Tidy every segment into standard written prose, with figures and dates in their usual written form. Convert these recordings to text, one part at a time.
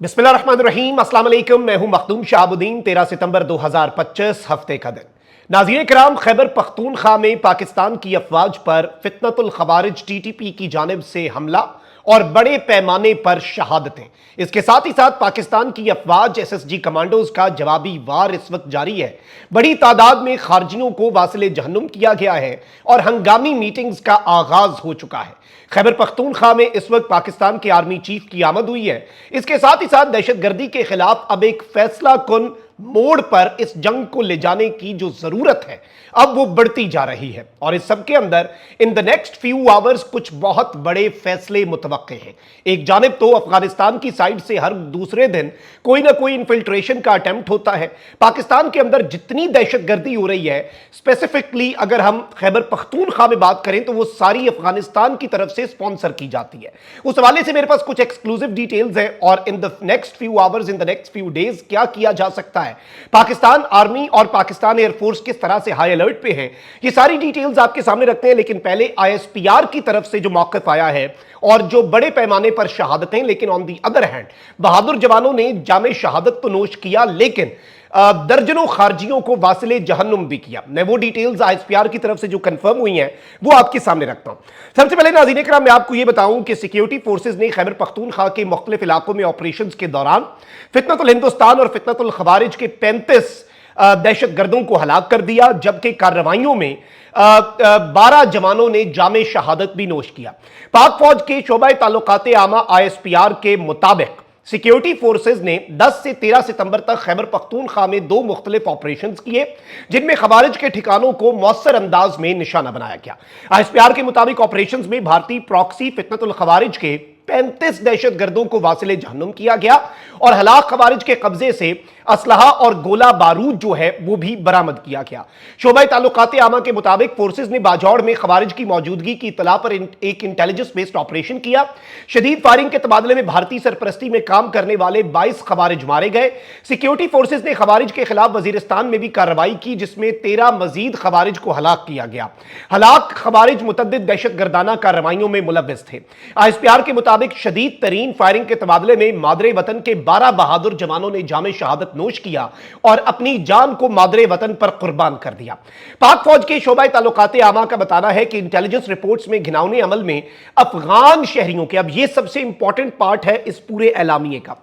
बिस्मिल्लाहिर्रहमानिर्रहीम, अस्सलाम वालेकुम। मैं हूं मखदूम शहाबुद्दीन। 13 सितंबर 2025 हफ्ते का दिन। नाज़रीन किराम, खैबर पख्तूनख्वा में पाकिस्तान की अफवाज पर फितनतुल खवारिज टीटीपी की जानिब से हमला और बड़े पैमाने पर शहादतें। इसके साथ ही साथ पाकिस्तान की अफवाज एसएसजी कमांडोज का जवाबी वार इस वक्त जारी है। बड़ी तादाद में खारजियों को वासिले जहन्नुम किया गया है और हंगामी मीटिंग्स का आगाज हो चुका है। खैबर पख्तूनख्वा में इस वक्त पाकिस्तान के आर्मी चीफ की आमद हुई है। इसके साथ ही साथ दहशतगर्दी के खिलाफ अब एक फैसला कुन मोड़ पर इस जंग को ले जाने की जो जरूरत है अब वो बढ़ती जा रही है और इस सब के अंदर in the next few hours कुछ बहुत बड़े फैसले मुतवक्के हैं। एक जानिब तो अफगानिस्तान की साइड से हर दूसरे दिन कोई ना कोई इन्फिल्ट्रेशन का अटेम्प्ट होता है। पाकिस्तान के अंदर जितनी दहशतगर्दी हो रही है, स्पेसिफिकली अगर हम खैबर पख्तूनख्वा में बात करें तो वो सारी अफगानिस्तान की तरफ से स्पॉन्सर की जाती है। उस हवाले से मेरे पास कुछ एक्सक्लूसिव डिटेल्स हैं और in the next few hours, in the next few days क्या किया जा सकता है, पाकिस्तान आर्मी और पाकिस्तान एयरफोर्स किस तरह से हाई अलर्ट पे है, ये सारी डिटेल्स आपके सामने रखते हैं। लेकिन पहले आईएसपीआर की तरफ से जो मौक़िफ़ आया है और जो बड़े पैमाने पर शहादतें, लेकिन ऑन दी अदर हैंड बहादुर जवानों ने जामे शहादत तो नोश किया, लेकिन दर्जनों खारजियों को वासिले जहन्नुम भी किया। मैं वो डिटेल्स आईएसपीआर की तरफ से जो कंफर्म हुई हैं वो आपके सामने रखता हूं। सबसे पहले नाज़रीन किराम, मैं आपको ये बताऊं कि सिक्योरिटी फोर्सेस ने खैबर पख्तूनख्वा के मुख्तलिफ इलाकों में ऑपरेशंस के दौरान फितनतुल हिंदुस्तान और फितनतुल खवारिज के 35 दहशतगर्दों को हलाक कर दिया, जबकि कार्रवाइयों में 12 जवानों ने जामे शहादत भी नोश किया। पाक फौज के शोबा ताल्लुकात आमा आईएसपीआर के मुताबिक सिक्योरिटी फोर्सेज ने 10 से 13 सितंबर तक खैबर पख्तूनख्वा में 2 मुख्तलिफ ऑपरेशंस किए, जिनमें खवारिज के ठिकानों को मौसर अंदाज में निशाना बनाया गया। आईएसपीआर के मुताबिक ऑपरेशंस में भारतीय प्रॉक्सी फितनतुल खवारिज के 35 दहशतगर्दों को वासिले जहन्नुम किया गया और हलाक खवारिज के कब्जे से असलहा और गोला बारूद जो है वो भी बरामद किया गया। शोबा ताल्लुकात आमा के मुताबिक फोर्सेज ने बाजौड़ में खवारिज की मौजूदगी की इतला पर एक इंटेलिजेंस बेस्ड ऑपरेशन किया। शदीद फायरिंग के तबादले में भारतीय सरपरस्ती में काम करने वाले 22 खवारिज मारे गए। सिक्योरिटी फोर्सेज ने खवारिज के खिलाफ वजीरिस्तान में भी कार्रवाई की, जिसमें 13 मजीद खवारिज को हलाक किया गया। हलाक खवारिज मुतद्दिद दहशतगर्दाना कार्रवाइयों में मुलव्वस थे। आईएसपीआर के मुताबिक शदीद तरीन फायरिंग के तबादले में मादरे वतन के 12 बहादुर जवानों ने जामे शहादत नोश किया और अपनी जान को मादरे वतन पर कुर्बान कर दिया। पाक फौज के शोबा ताल्लुकात आमा का बताना है कि इंटेलिजेंस रिपोर्ट्स में घिनौने अमल में अफगान शहरियों के, अब यह सबसे इंपॉर्टेंट पार्ट है इस पूरे एलामिये का,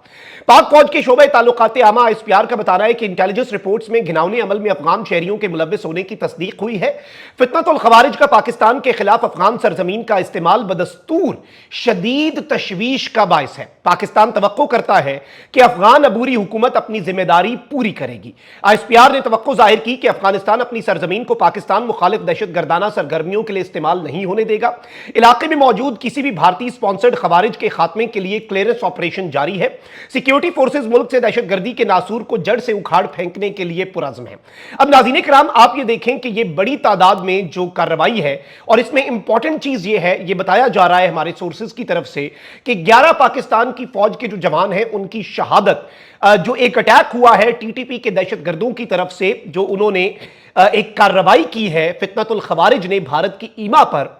पाक फौज के शोबा ताल्लुकात आमा आईएसपीआर का बताना है कि इंटेलिजेंस रिपोर्ट्स में घिनौने अमल में अफगान शहरियों के मुलव्वस होने की तस्दीक हुई है। फितनतुल खवारिज का पाकिस्तान के खिलाफ अफगान सरजमीन का इस्तेमाल बदस्तूर शदीद तशवीश का बायस है। पाकिस्तान तवक्को करता है कि अफगान अबूरी हुकूमत अपनी जिम्मेदारी पूरी करेगी। आईएसपीआर ने तवक्को जाहिर की कि अफगानिस्तान अपनी सरजमीन को पाकिस्तान मुखालिफ दहशतगर्दाना सरगर्मियों के लिए इस्तेमाल नहीं होने देगा। इलाके में मौजूद किसी भी भारतीय स्पॉन्सर्ड खवारिज के खात्मे के लिए क्लियरेंस ऑपरेशन जारी है। सिक्योरिटी फोर्सेज मुल्क से दहशतगर्दी के नासूर को जड़ से उखाड़ फेंकने के लिए पुरज़्म है। अब नाज़रीन किराम, आप ये देखें कि ये बड़ी तादाद में जो कार्रवाई है और इसमें इंपॉर्टेंट चीज ये है, ये बताया जा रहा है हमारे सोर्सेज की तरफ से कि 11 पाकिस्तान की फौज के जो जवान हैं उनकी शहादत, जो एक अटैक हुआ है टीटीपी के दहशतगर्दों की तरफ से, जो उन्होंने एक कार्रवाई की है फितनतुल खवारिज ने भारत की ईमा पर,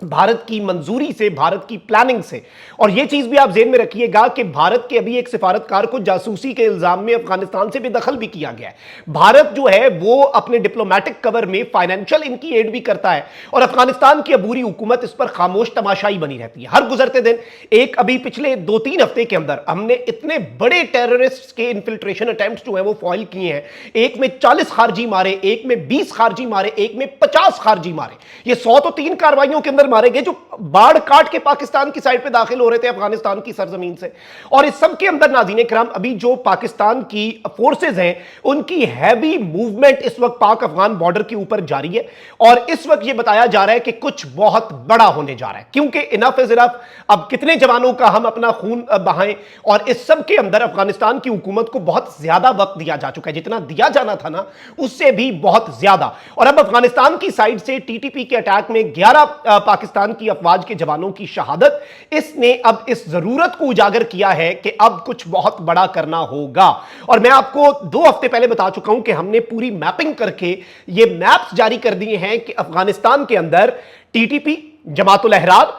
भारत की मंजूरी से, भारत की प्लानिंग से। और यह चीज भी आप जेहन में रखिएगा कि भारत के अभी एक सिफारतकार को जासूसी के इल्जाम में अफगानिस्तान से बेदखल भी किया गया है। भारत जो है वो अपने डिप्लोमेटिक कवर में फाइनेंशियल इनकी एड भी करता है और अफगानिस्तान की अबूरी हुकूमत इस पर खामोश तमाशाई बनी रहती है। हर गुजरते दिन, एक अभी पिछले 2-3 हफ्ते के अंदर हमने इतने बड़े टेररिस्ट के इन्फिल्ट्रेशन अटेम्प्ट्स जो है वो फॉइल किए हैं। एक में 40 खारजी मारे, एक में 20 खारजी मारे, एक में 50 खारजी मारे। ये 100 तो 3 कार्रवाइयों के अंदर मारे गए जो बाढ़ काट के पाकिस्तान की साइड पे दाखिल हो रहे थे अफगानिस्तान की सरजमीन से। और इस सब के अंदर नाज़रीन किराम, अभी जो पाकिस्तान की फोर्सेज हैं उनकी हैवी मूवमेंट इस वक्त पाक अफगान बॉर्डर के ऊपर जारी है और इस वक्त यह बताया जा रहा है कि कुछ बहुत बड़ा होने जा रहा है, क्योंकि इनफ इज इनफ। अब कितने जवानों का हम अपना खून बहाएं, और इस सब के अंदर अफगानिस्तान की हुकूमत को बहुत ज्यादा वक्त दिया जा चुका है, जितना दिया जाना था ना उससे भी बहुत ज्यादा। और अब अफगानिस्तान की साइड से टीटीपी के अटैक में 11 पाकिस्तान की अफवाज के जवानों की शहादत, इसने अब इस जरूरत को उजागर किया है कि अब कुछ बहुत बड़ा करना होगा। और मैं आपको 2 हफ्ते पहले बता चुका हूं कि हमने पूरी मैपिंग करके ये मैप्स जारी कर दिए हैं कि अफगानिस्तान के अंदर टीटीपी, जमातुल अहरार,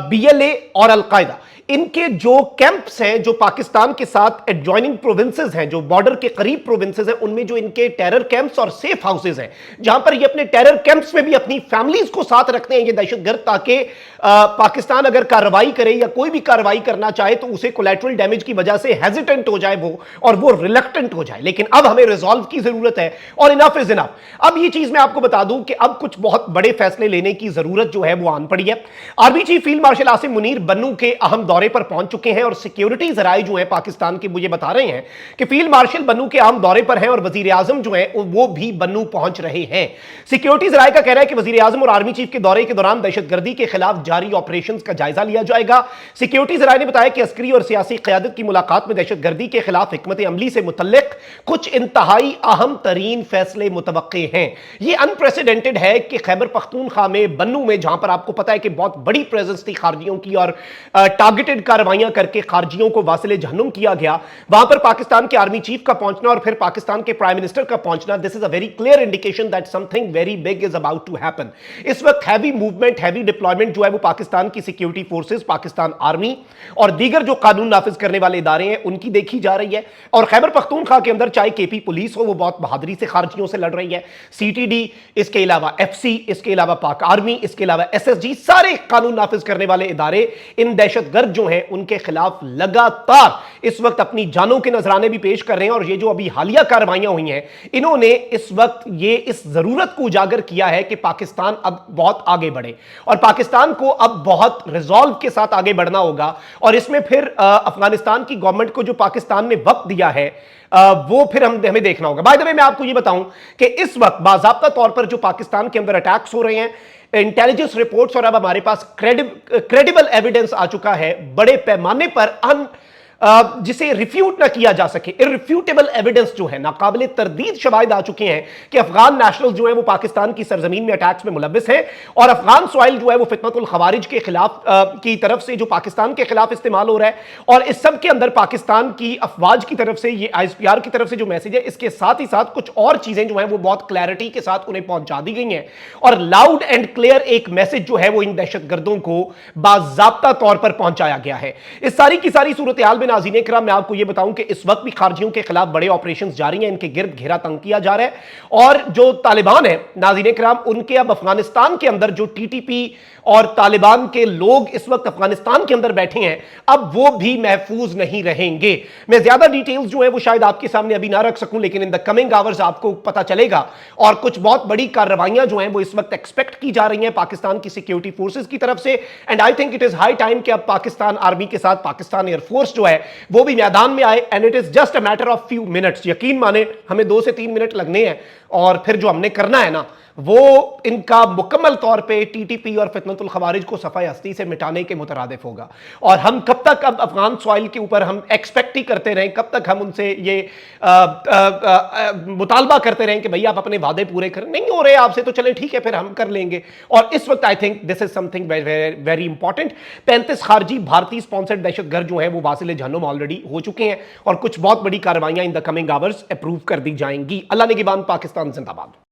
बीएलए और अलकायदा, इनके जो कैंप्स हैं, जो पाकिस्तान के साथ एडजॉइनिंग प्रोविंसेस हैं, जो बॉर्डर के करीब प्रोविंसेस हैं, उनमें जो इनके टेरर कैंप्स और सेफ हाउसेस हैं, जहां पर ये अपने टेरर कैंप्स में भी अपनी फैमिलीज को साथ रखते हैं ये दहशतगर्द, ताकि पाकिस्तान अगर कार्रवाई करे या कोई भी कार्रवाई करना चाहे तो उसे कोलैटरल डैमेज की वजह से हेजिटेंट हो जाए वो, और वो रिलक्टेंट हो जाए। लेकिन अब हमें रिजॉल्व की जरूरत है और इनफ इज इनफ। अब ये चीज मैं आपको बता दूं कि अब कुछ बहुत बड़े फैसले लेने की जरूरत जो है वो आन पड़ी है। Army chief field marshal Asim Munir Bannu के अहम दौरे पर पहुंच चुके हैं और सिक्योरिटी जराए जो है पाकिस्तान के मुझे बता रहे हैं कि फील्ड मार्शल बन्नू के अहम दौरे पर हैं और वजीर आजम जो है वो भी बन्नू पहुंच रहे हैं। सिक्योरिटी जराए का कहना है कि वजीर आजम और आर्मी चीफ के दौरे के दौरान दहशतगर्दी के खिलाफ जारी ऑपरेशन का जायजा लिया जाएगा। सिक्योरिटी जराए ने बताया कि अस्करी और सियासी क़यादत की मुलाकात में दहशतगर्दी के खिलाफ हिकमत अमली से मुतल्लिक कुछ इंतहाई अहम तरीन फैसले मुतवक्के हैं। यह अनप्रेसिडेंटेड है कि खैबर पख्तूनख्वा में बन्नू में, जहां पर आपको पता है कि बहुत बड़ी प्रेजेंस थी खारजियों की और टारगेटेड कार्रवाइयां करके खारजियों को वासिले जहन्नुम किया गया, वहां पर पाकिस्तान के आर्मी चीफ का पहुंचना और फिर पाकिस्तान के प्राइम मिनिस्टर का पहुंचना, this is a very clear indication that something very big is about to happen. इस वक्त हैवी मूवमेंट, हैवी डिप्लॉयमेंट जो है वो पाकिस्तान की सिक्योरिटी फोर्सेस, पाकिस्तान आर्मी और दीगर जो कानून नाफिज करने वाले इदारे हैं उनकी देखी जा रही है। और खैबर पख्तूनख्वा के अंदर चाहे केपी पुलिस हो, वो बहुत बहादुरी से खारजियों से लड़ रही है, सीटीडी, इसके अलावा एफसी, इसके अलावा पाक आर्मी, इसके अलावा एसएसजी, सारे कानून नाफिज करने वाले इदारे इन दहशतगर्द जो हैं उनके खिलाफ लगातार इस वक्त अपनी जानों के नजराने भी पेश कर रहे हैं। और ये जो अभी हालिया कार्रवाइयां हुई हैं, इन्होंने इस वक्त ये इस जरूरत को उजागर किया है कि पाकिस्तान अब बहुत आगे बढ़े और पाकिस्तान को अब बहुत रिजॉल्व के साथ आगे बढ़ना होगा। और इसमें फिर अफगानिस्तान की गवर्नमेंट को जो पाकिस्तान ने वक्त दिया है वो फिर हमें देखना होगा। बाय द वे मैं आपको ये बताऊं कि इस वक्त बाज़ाब्ता तौर पर जो पाकिस्तान के अंदर अटैक्स हो रहे हैं, इंटेलिजेंस रिपोर्ट्स और अब हमारे पास क्रेडिबल एविडेंस आ चुका है बड़े पैमाने पर जिसे रिफ्यूट ना किया जा सके, इररिफ्यूटेबल एविडेंस जो है, नाकाबिले तरदीद शवाहिद आ चुके हैं कि अफगान नेशनल जो है वो पाकिस्तान की सरजमीन में अटैक्स में मुलव्विस हैं और अफगान सॉइल जो है वो फितनतुल खवारिज के खिलाफ की तरफ से जो पाकिस्तान के खिलाफ इस्तेमाल हो रहा है। और इस सब के अंदर पाकिस्तान की अफवाज की तरफ से, ये आईएसपीआर की तरफ से जो मैसेज है, इसके साथ ही साथ कुछ और चीजें जो है वो बहुत क्लैरिटी के साथ उन्हें पहुंचा दी गई हैं और लाउड एंड क्लियर एक मैसेज जो है वो इन दहशतगर्दों को बाज़ाब्ता तौर पर पहुंचाया गया है। इस सारी की सारी सूरत हाल में नाज़रीन इकराम मैं आपको यह बताऊं कि इस वक्त भी खारजियों के खिलाफ बड़े ऑपरेशंस जारी हैं, इनके गिर्द घेरा तंग किया जा रहा है। और जो तालिबान है नाज़रीन इकराम, उनके अब अफगानिस्तान के अंदर जो टीटीपी और तालिबान के लोग इस वक्त अफगानिस्तान के अंदर बैठे हैं, अब वो भी महफूज नहीं रहेंगे। मैं ज्यादा डिटेल्स जो है वो शायद आपके सामने अभी ना रख सकूं, लेकिन इन द कमिंग आवर्स आपको पता चलेगा और कुछ बहुत बड़ी कार्रवाइयां जो हैं वो इस वक्त एक्सपेक्ट की जा रही हैं पाकिस्तान की सिक्योरिटी फोर्सेस की तरफ से। And I think it is high time कि अब पाकिस्तान आर्मी के साथ पाकिस्तान एयरफोर्स जो है वो भी मैदान में आए। And it is just a matter of few minutes. यकीन माने हमें 2 से 3 मिनट लगने हैं और फिर जो हमने करना है ना, वो इनका मुकम्मल तौर पे टीटीपी और फितनतुल खवारिज को सफाई हस्ती से मिटाने के मुतरादिफ होगा। और हम कब तक अब अफगान सॉइल के ऊपर हम एक्सपेक्ट ही करते रहें, कब तक हम उनसे ये मुतालबा करते रहें कि भैया आप अपने वादे पूरे करें, नहीं हो रहे आपसे तो चलें ठीक है फिर हम कर लेंगे। और इस वक्त I think this is something very important. 35 खारजी भारतीय स्पॉन्सर्ड दहशतगर्द जो है वो वासिले जहन्नुम ऑलरेडी हो चुके हैं और कुछ बहुत बड़ी कार्रवाइयां in the coming hours approve कर दी जाएंगी। अल्लाह निगहबान, पाकिस्तान जिंदाबाद।